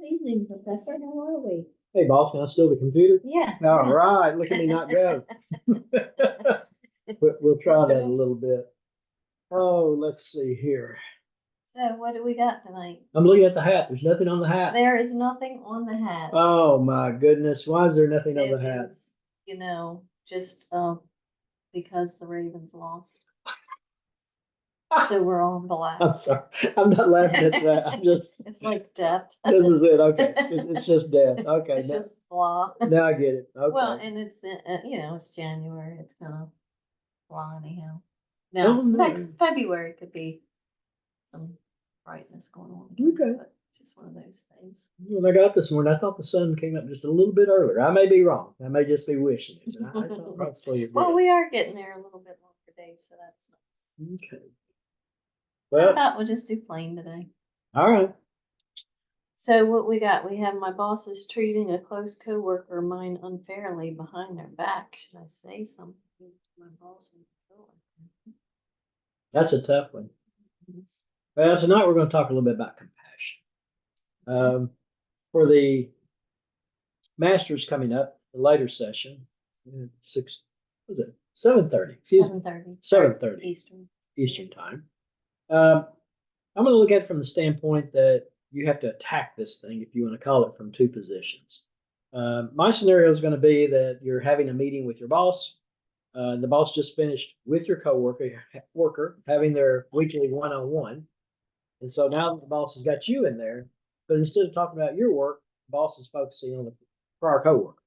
Good evening, Professor. How are we? Hey, boss, can I steal the computer? Yeah. All right, look at me not go. We'll try that a little bit. Oh, let's see here. So what do we got tonight? I'm looking at the hat. There's nothing on the hat. There is nothing on the hat. Oh my goodness. Why is there nothing on the It hat? is, just because the Ravens lost. So we're on black. I'm sorry. I'm not laughing at that. I'm just, It's like death. this is it. Okay. It's just death. Okay. It's just blah. Now I get it. Well, Okay. and it's it's January. It's gonna blah anyhow. Oh, Now, no. next February could be some brightness going on. Okay. But just one of those things. When I got this morning, I thought the sun came up just a little bit earlier. I may be wrong. I may just be wishing it. But I thought probably it Well, did. we are getting there a little bit longer days, so that's nice. Okay. I Well, thought we'll just do plain today. all right. So what we got? We have my boss is treating a close coworker of mine unfairly behind their back. Should I say something to my boss and coworker? That's a tough one. Well, tonight we're going to talk a little bit about compassion. For the masters coming up, the later session, 7:30. 7:30. 7:30 Eastern time. I'm going to look at it from the standpoint that you have to attack this thing, if you want to call it, from two positions. My scenario is going to be that you're having a meeting with your boss. The boss just finished with your coworker having their weekly one-on-one. And so now the boss has got you in there, but instead of talking about your work, the boss is focusing on the prior coworker.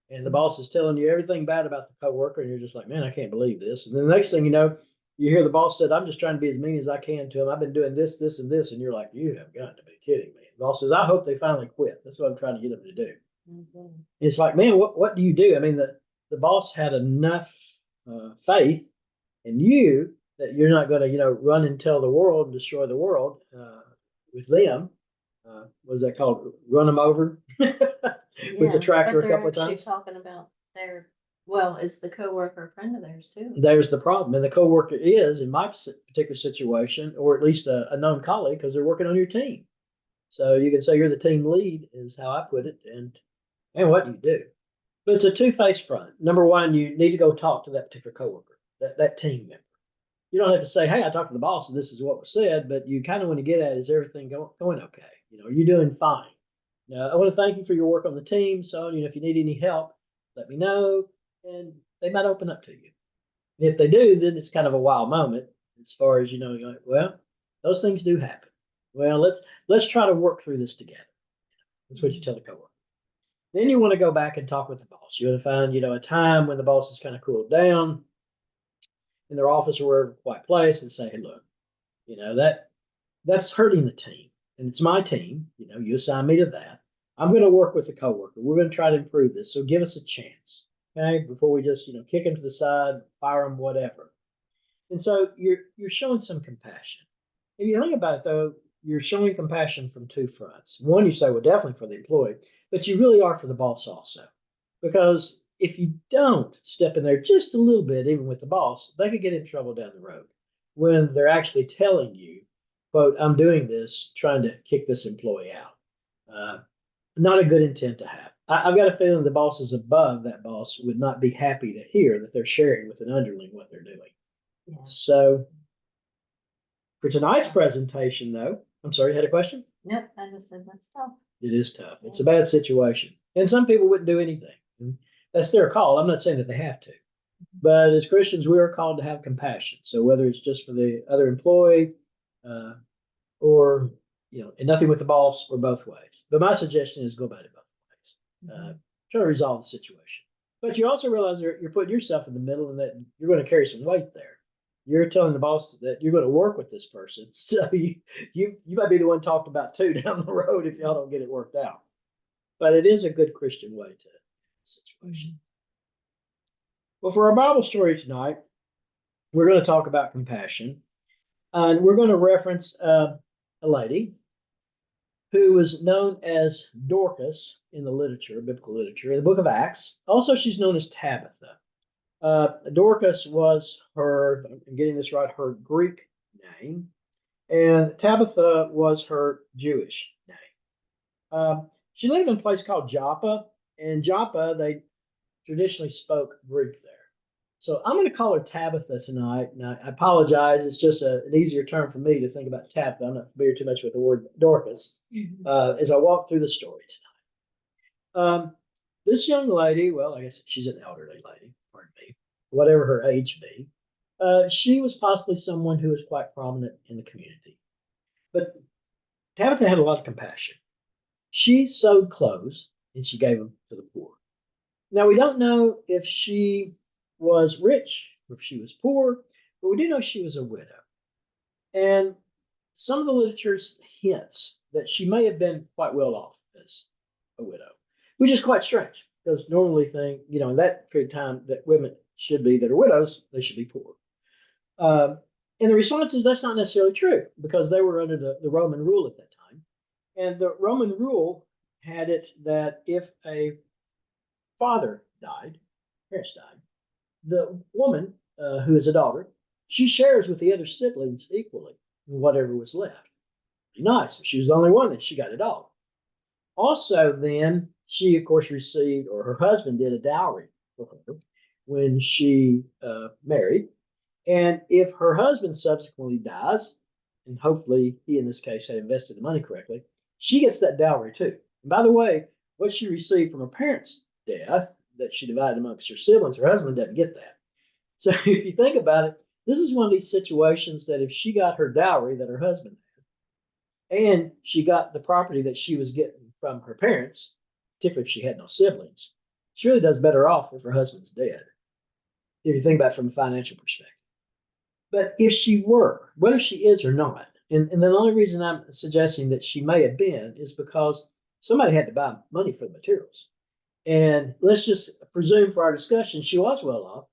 And the boss is telling you everything bad about the coworker, and you're just like, man, I can't believe this. And then the next thing you know, you hear the boss said, I'm just trying to be as mean as I can to him. I've been doing this, this, and this. And you're like, you have got to be kidding me. The boss says, I hope they finally quit. That's what I'm trying to get them to do. Mm-hmm. It's like, man, what do you do? I mean, the boss had enough faith in you that you're not going to, run and tell the world and destroy the world with them. What is that called? Run them over with the tractor a couple of times. Talking about well, is the coworker a friend of theirs too? There's the problem, and the coworker is, in my particular situation, or at least a known colleague, because they're working on your team. So you can say you're the team lead, is how I put it, and what do you do? But it's a two-faced front. Number one, you need to go talk to that particular coworker, that team member. You don't have to say, hey, I talked to the boss and this is what was said, but you kind of want to get at, is everything going okay? Are you doing fine? I want to thank you for your work on the team. So, if you need any help, let me know. And they might open up to you. And if they do, then it's kind of a wild moment as far as, you're like, well, those things do happen. Well, let's try to work through this together. That's what you tell the coworker. Then you want to go back and talk with the boss. You want to find, a time when the boss has kind of cooled down in their office or wherever, quiet place, and say, hey, look, that's hurting the team. And it's my team. You assign me to that. I'm going to work with the coworker. We're going to try to improve this. So give us a chance. Okay. Before we just, kick him to the side, fire him, whatever. And so you're showing some compassion. If you think about it though, you're showing compassion from two fronts. One, you say, well, definitely for the employee, but you really are for the boss also. Because if you don't step in there just a little bit, even with the boss, they could get in trouble down the road when they're actually telling you, quote, I'm doing this, trying to kick this employee out. Not a good intent to have. I've got a feeling the bosses above that boss would not be happy to hear that they're sharing with an underling what they're doing. Yeah. So for tonight's presentation, though, I'm sorry, you had a question? Nope, I just said that's tough. It is tough. It's a bad situation. And some people wouldn't do anything. That's their call. I'm not saying that they have to. But as Christians, we are called to have compassion. So whether it's just for the other employee or, and nothing with the boss or both ways. But my suggestion is go about it both ways. Try to resolve the situation. But you also realize you're putting yourself in the middle and that you're going to carry some weight there. You're telling the boss that you're going to work with this person. So you might be the one talked about too down the road if y'all don't get it worked out. But it is a good Christian way to situation. Well, for our Bible story tonight, we're going to talk about compassion. And we're going to reference a lady who was known as Dorcas in the literature, biblical literature, in the book of Acts. Also, she's known as Tabitha. Dorcas was her, I'm getting this right, her Greek name, and Tabitha was her Jewish name. She lived in a place called Joppa. And Joppa, they traditionally spoke Greek there. So I'm going to call her Tabitha tonight. And I apologize. It's just an easier term for me to think about Tabitha. I'm not familiar too much with the word Dorcas as I walk through the story tonight. This young lady, well, I guess she's an elderly lady, pardon me, whatever her age be, she was possibly someone who was quite prominent in the community. But Tabitha had a lot of compassion. She sewed clothes and she gave them to the poor. Now, we don't know if she was rich or if she was poor, but we do know she was a widow. And some of the literature hints that she may have been quite well off as a widow, which is quite strange because normally think, in that period of time that women should be that are widows, they should be poor. And the response is that's not necessarily true because they were under the Roman rule at that time. And the Roman rule had it that if a father died, parents died, the woman, who is a daughter, she shares with the other siblings equally in whatever was left. Nice. If she was the only one, then she got it all. Also, then she, of course, received, or her husband did a dowry for her when she married. And if her husband subsequently dies, and hopefully he in this case had invested the money correctly, she gets that dowry too. And by the way, what she received from her parents' death that she divided amongst her siblings, her husband doesn't get that. So if you think about it, this is one of these situations that if she got her dowry that her husband had, and she got the property that she was getting from her parents, particularly if she had no siblings, she really does better off if her husband's dead, if you think about it from a financial perspective. But if she were, whether she is or not, and the only reason I'm suggesting that she may have been is because somebody had to buy money for the materials. And let's just presume for our discussion she was well off,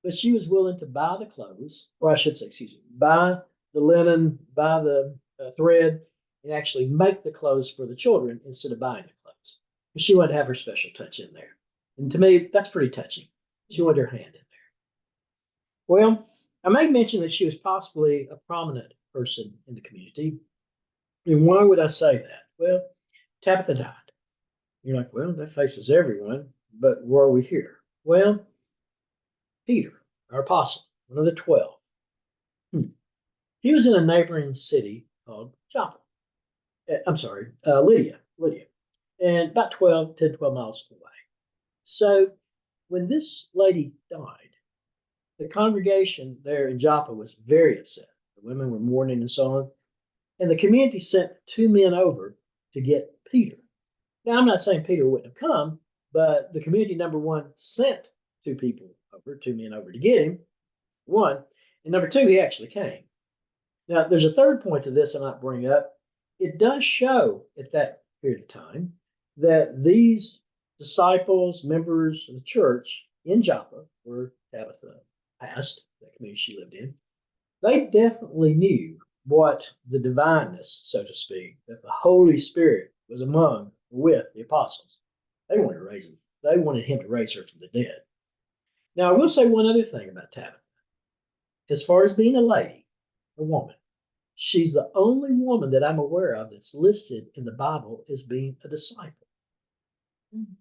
but she was willing to buy the clothes, or I should say, excuse me, buy the linen, buy the thread, and actually make the clothes for the children instead of buying the clothes. But she wanted to have her special touch in there. And to me, that's pretty touching. She wanted her hand in there. Well, I may mention that she was possibly a prominent person in the community. And why would I say that? Well, Tabitha died. You're like, well, that faces everyone, but where are we here? Well, Peter, our apostle, one of the 12, he was in a neighboring city called Joppa. I'm sorry, Lydia, and about 10, 12 miles away. So when this lady died, the congregation there in Joppa was very upset. The women were mourning and so on. And the community sent two men over to get Peter. Now, I'm not saying Peter wouldn't have come, but the community, number one, sent two men over to get him, one. And number two, he actually came. Now, there's a third point to this I might bring up. It does show at that period of time that these disciples, members of the church in Joppa, where Tabitha passed, that community she lived in, they definitely knew what the divineness, so to speak, that the Holy Spirit was among with the apostles. They wanted to raise him. They wanted him to raise her from the dead. Now, I will say one other thing about Tabitha. As far as being a lady, a woman, she's the only woman that I'm aware of that's listed in the Bible as being a disciple. Mm-hmm.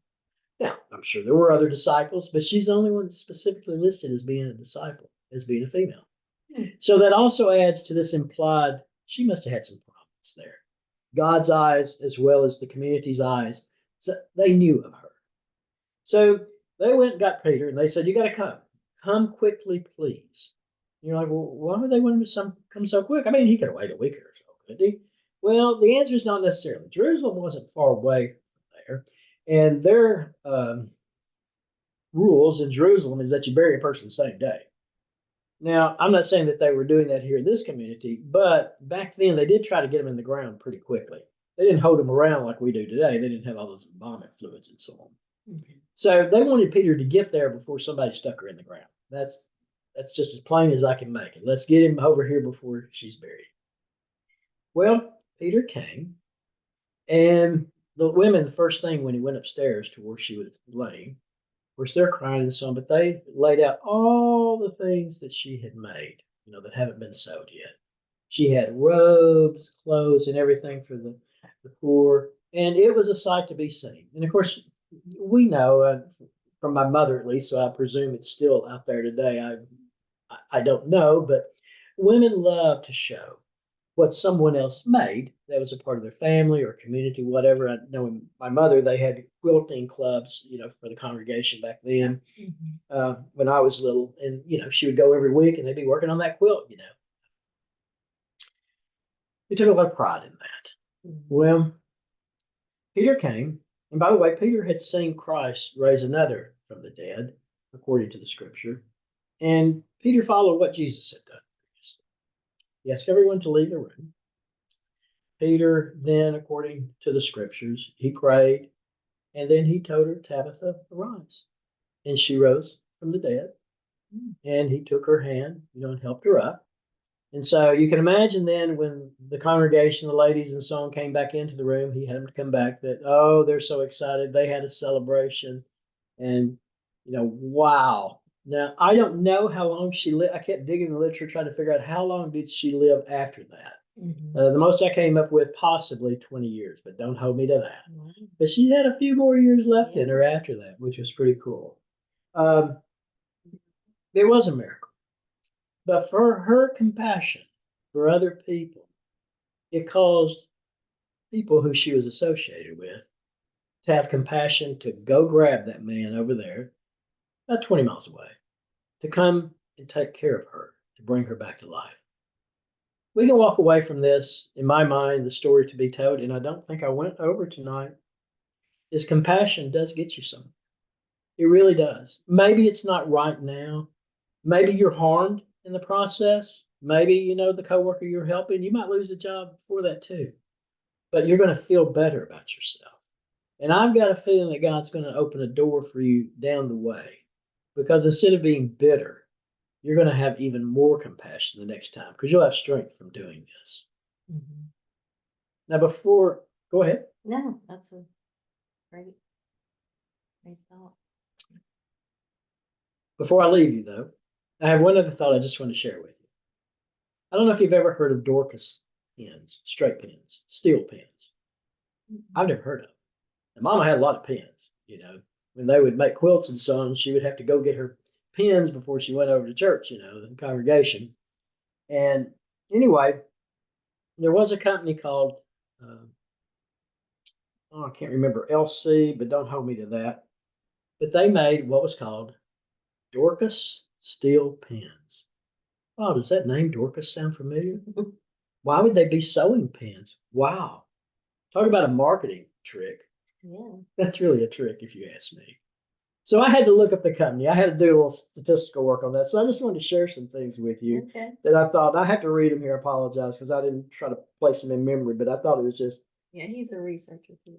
Now, I'm sure there were other disciples, but she's the only one that's specifically listed as being a disciple, as being a female. So that also adds to this implied she must have had some problems there. God's eyes as well as the community's eyes. So they knew of her. So they went and got Peter and they said, you got to come. Come quickly, please. You're like, well, why would they want him to come so quick? I mean, he could have waited a week or so, couldn't he? Well, the answer is not necessarily. Jerusalem wasn't far away from there. And their rules in Jerusalem is that you bury a person the same day. Now, I'm not saying that they were doing that here in this community, but back then they did try to get them in the ground pretty quickly. They didn't hold them around like we do today. They didn't have all those embalming fluids and so on. Mm-hmm. So they wanted Peter to get there before somebody stuck her in the ground. That's just as plain as I can make it. Let's get him over here before she's buried. Well, Peter came, and the women, the first thing when he went upstairs to where she was laying, of course, they're crying and so on, but they laid out all the things that she had made, that haven't been sewed yet. She had robes, clothes, and everything for the poor. And it was a sight to be seen. And of course, we know from my mother at least, so I presume it's still out there today. I don't know, but women love to show what someone else made that was a part of their family or community, whatever. I know in my mother, they had quilting clubs, for the congregation back then when I was little. And, she would go every week and they'd be working on that quilt. They took a lot of pride in that. Well, Peter came, and by the way, Peter had seen Christ raise another from the dead, according to the scripture. And Peter followed what Jesus had done. He asked everyone to leave the room. Peter then, according to the scriptures, he prayed, and then he told her, Tabitha, arise. And she rose from the dead, and he took her hand, and helped her up. And so you can imagine then when the congregation, the ladies and so on came back into the room, he had them to come back that, oh, they're so excited. They had a celebration. And, wow. Now, I don't know how long she lived. I kept digging in the literature trying to figure out how long did she live after that. The most I came up with, possibly 20 years, but don't hold me to that. But she had a few more years left in her after that, which was pretty cool. There was a miracle. But for her compassion for other people, it caused people who she was associated with to have compassion to go grab that man over there, about 20 miles away, to come and take care of her, to bring her back to life. We can walk away from this, in my mind, the story to be told, and I don't think I went over tonight, is compassion does get you somewhere. It really does. Maybe it's not right now. Maybe you're harmed in the process. Maybe, the coworker you're helping, you might lose a job for that too. But you're going to feel better about yourself. And I've got a feeling that God's going to open a door for you down the way. Because instead of being bitter, you're going to have even more compassion the next time because you'll have strength from doing this. Now, go ahead. No, that's a great thought. Before I leave you, though, I have one other thought I just want to share with you. I don't know if you've ever heard of Dorcas pens, straight pens, steel pens. I've never heard of them. And Mama had a lot of pens, when they would make quilts and so on, she would have to go get her pens before she went over to church, the congregation. And anyway, there was a company called, I can't remember, LC, but don't hold me to that. But they made what was called Dorcas steel pens. Oh, does that name Dorcas sound familiar? Why would they be sewing pens? Wow. Talk about a marketing trick. Yeah. That's really a trick if you ask me. So I had to look up the company. I had to do a little statistical work on that. So I just wanted to share some things with you that I thought, I have to read them here. I apologize because I didn't try to place them in memory, but I thought it was just. Yeah, he's a researcher too.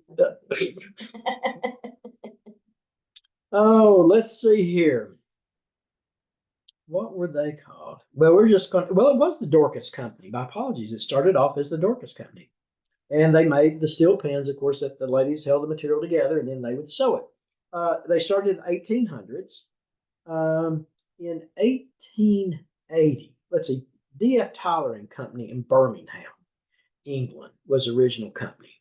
Oh, let's see here. What were they called? Well, it was the Dorcas Company. My apologies. It started off as the Dorcas Company. And they made the steel pens, of course, that the ladies held the material together and then they would sew it. They started in 1800s. In 1880, let's see, D.F. Tyler and Company in Birmingham, England, was the original company.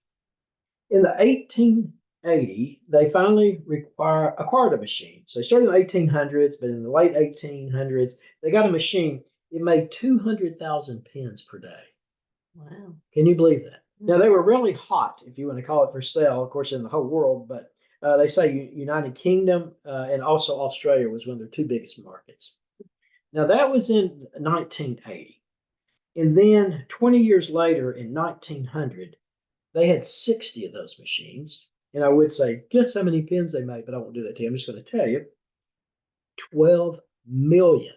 In the 1880, they finally acquired a machine. So they started in the 1800s, but in the late 1800s, they got a machine. It made 200,000 pens per day. Wow. Can you believe that? Now, they were really hot, if you want to call it for sale, of course, in the whole world, but they say United Kingdom and also Australia was one of their two biggest markets. Now, that was in 1980. And then 20 years later, in 1900, they had 60 of those machines. And I would say, guess how many pens they made, but I won't do that to you. I'm just going to tell you 12 million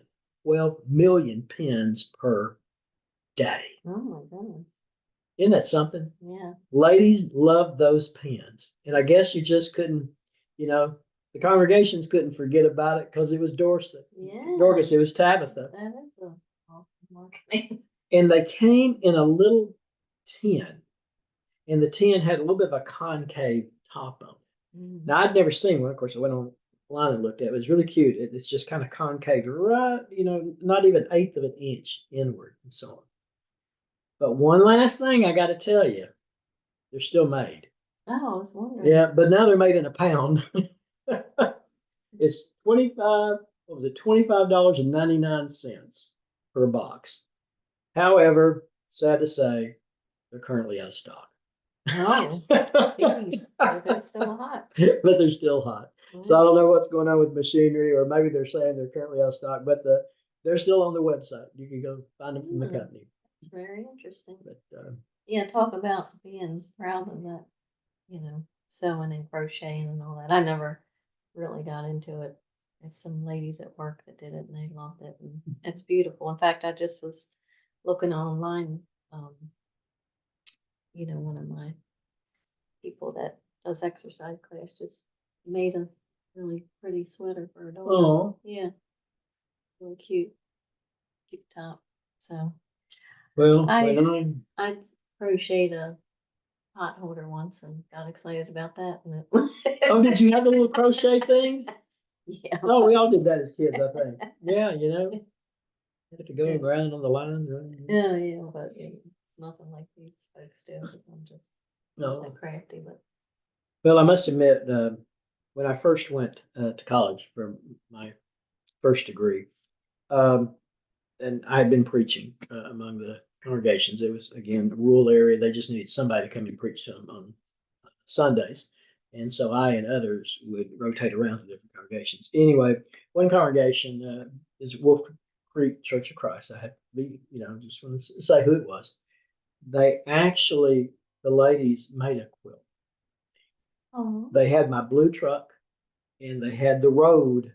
pens per day. Oh, my goodness. Isn't that something? Yeah. Ladies loved those pens. And I guess you just couldn't, the congregations couldn't forget about it because it was Dorcas. Yeah. Dorcas, it was Tabitha. That is an awesome marketing. And they came in a little tin. And the tin had a little bit of a concave top on it. Now, I'd never seen one. Of course, I went online and looked at it. It was really cute. It's just kind of concave, right, not even 1/8 of an inch inward and so on. But one last thing I got to tell you, they're still made. Oh, I was wondering. Yeah, but now they're made in a pound. It's 25, what was it, $25.99 per box. However, sad to say, they're currently out of stock. Oh, geez, but they're still hot. But they're still hot. So I don't know what's going on with machinery, or maybe they're saying they're currently out of stock, but they're still on the website. You can go find them from the company. It's very interesting. But Yeah, talk about being proud of that, sewing and crocheting and all that. I never really got into it. There's some ladies at work that did it and they loved it, and it's beautiful. In fact, I just was looking online. One of my people that does exercise class just made a really pretty sweater for her daughter. oh, Yeah, really cute top. So well, I wait on. I crocheted a pot holder once and got excited about that. And Oh, did you have the little crochet things? Yeah. Oh, we all did that as kids, I think. Yeah, you have to go around on the lines, right? Yeah, but nothing like these folks do. I'm just not No. that crafty, but Well, I must admit, when I first went to college for my first degree, um, and I had been preaching among the congregations. It was, again, a rural area. They just needed somebody to come and preach to them on Sundays. And so I and others would rotate around to different congregations. Anyway, one congregation is Wolf Creek Church of Christ. I had to be, just want to say who it was. They actually, the ladies made a quilt. They had my blue truck and they had the road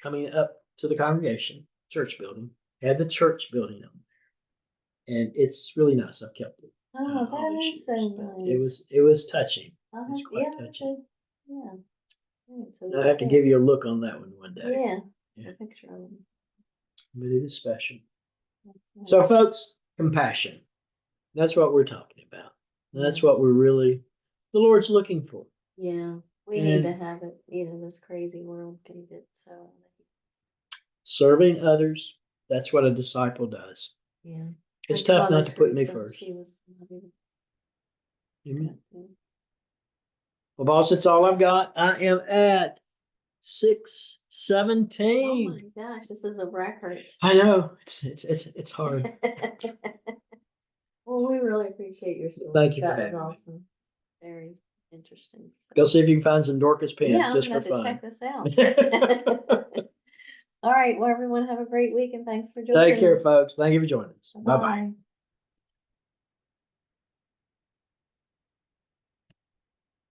coming up to the congregation church building, had the church building on there. And it's really nice. I've kept it. oh, All that these is so years. But nice. it was touching. It's Yeah, quite touching. yeah. I have to give you a look on that one day. Yeah, Yeah. a picture of them. But it is special. So, folks, compassion. That's what we're talking about. That's what we're really, the Lord's looking for. Yeah, we need to have it. This crazy world can get so. Serving others, that's what a disciple does. Yeah. It's Like tough Mother not to put me Teresa, first. She was not Amen. even. Well, boss, that's all I've got. I am at Oh 6:17. my gosh, this is a record. I know it's hard. Well, we really appreciate your story. Thank you for That was having me. awesome. Very interesting. Go see if you can find some Dorcas pins Yeah, I'm just gonna for have to check fun. this out. All right, well, everyone have a great week and thanks for joining Take care, us. folks. Thank you for joining us. Bye bye. Bye.